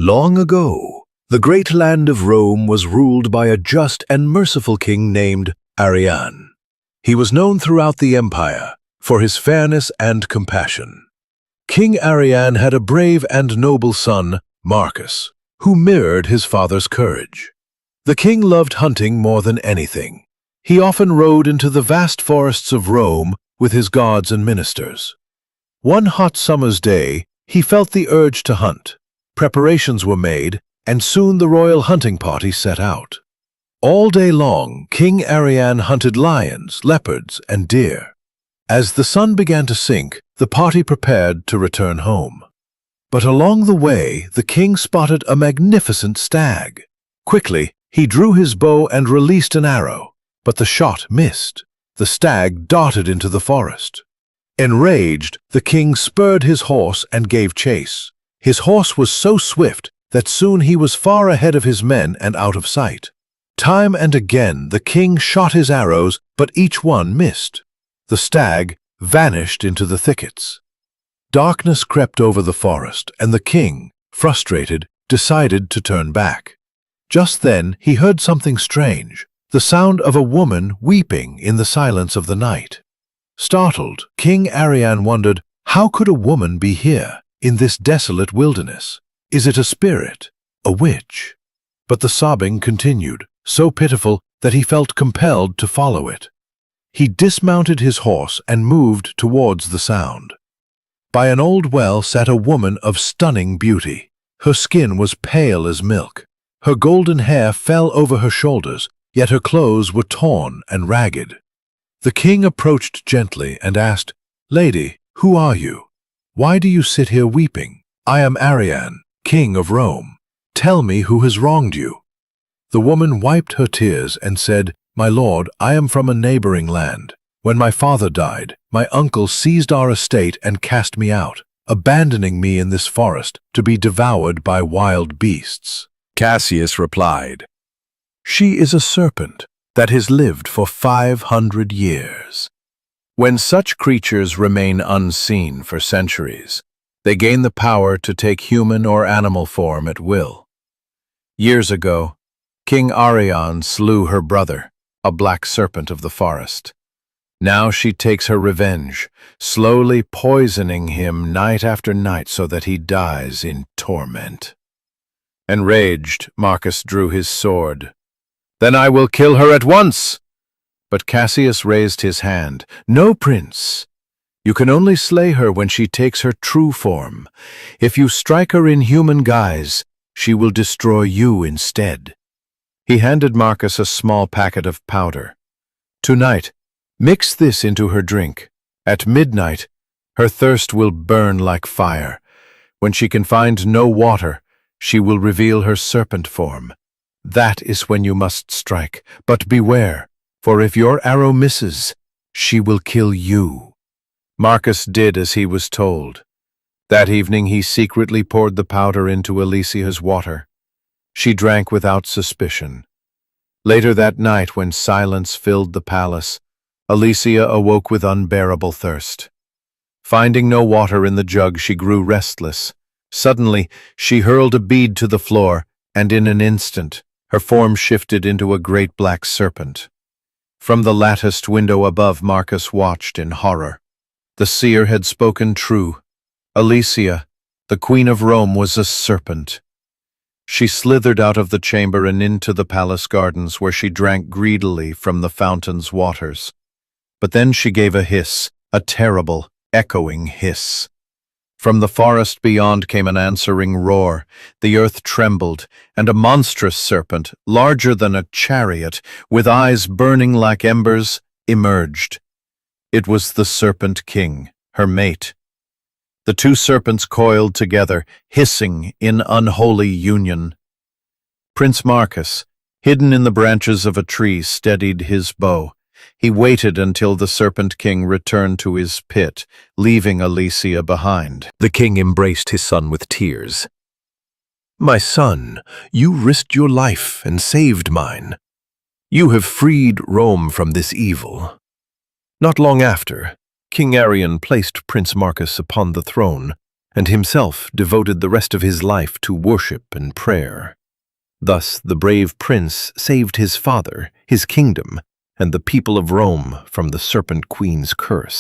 Long ago, the great land of Rome was ruled by a just and merciful king named Arian. He was known throughout the empire for his fairness and compassion. King Arian had a brave and noble son, Marcus, who mirrored his father's courage. The king loved hunting more than anything. He often rode into the vast forests of Rome with his guards and ministers. One hot summer's day, he felt the urge to hunt. Preparations were made, and soon the royal hunting party set out. All day long, King Arian hunted lions, leopards, and deer. As the sun began to sink, the party prepared to return home. But along the way, the king spotted a magnificent stag. Quickly, he drew his bow and released an arrow, but the shot missed. The stag darted into the forest. Enraged, the king spurred his horse and gave chase. His horse was so swift that soon he was far ahead of his men and out of sight. Time and again the king shot his arrows, but each one missed. The stag vanished into the thickets. Darkness crept over the forest, and the king, frustrated, decided to turn back. Just then he heard something strange, the sound of a woman weeping in the silence of the night. Startled, King Arian wondered, how could a woman be here in this desolate wilderness? Is it a spirit, a witch? But the sobbing continued, so pitiful that he felt compelled to follow it. He dismounted his horse and moved towards the sound. By an old well sat a woman of stunning beauty. Her skin was pale as milk. Her golden hair fell over her shoulders, yet her clothes were torn and ragged. The king approached gently and asked, "Lady, who are you? Why do you sit here weeping? I am Arian, king of Rome. Tell me who has wronged you." The woman wiped her tears and said, "My lord, I am from a neighboring land. When my father died, my uncle seized our estate and cast me out, abandoning me in this forest to be devoured by wild beasts." Cassius replied, "She is a serpent that has lived for 500 years. When such creatures remain unseen for centuries, they gain the power to take human or animal form at will. Years ago, King Arian slew her brother, a black serpent of the forest. Now she takes her revenge, slowly poisoning him night after night so that he dies in torment." Enraged, Marcus drew his sword. "Then I will kill her at once!" But Cassius raised his hand. "No, Prince. You can only slay her when she takes her true form. If you strike her in human guise, she will destroy you instead." He handed Marcus a small packet of powder. "Tonight, mix this into her drink. At midnight, her thirst will burn like fire. When she can find no water, she will reveal her serpent form. That is when you must strike. But beware, for if your arrow misses, she will kill you." Marcus did as he was told. That evening he secretly poured the powder into Alicia's water. She drank without suspicion. Later that night, when silence filled the palace, Alicia awoke with unbearable thirst. Finding no water in the jug, she grew restless. Suddenly, she hurled a bead to the floor, and in an instant, her form shifted into a great black serpent. From the latticed window above, Marcus watched in horror. The seer had spoken true. Alicia, the Queen of Rome, was a serpent. She slithered out of the chamber and into the palace gardens, where she drank greedily from the fountain's waters. But then she gave a hiss, a terrible, echoing hiss. From the forest beyond came an answering roar. The earth trembled, and a monstrous serpent, larger than a chariot, with eyes burning like embers, emerged. It was the Serpent King, her mate. The two serpents coiled together, hissing in unholy union. Prince Marcus, hidden in the branches of a tree, steadied his bow. He waited until the Serpent King returned to his pit, leaving Alicia behind. The king embraced his son with tears. "My son, you risked your life and saved mine. You have freed Rome from this evil." Not long after, King Arian placed Prince Marcus upon the throne and himself devoted the rest of his life to worship and prayer. Thus, the brave prince saved his father, his kingdom, and the people of Rome from the Serpent Queen's curse.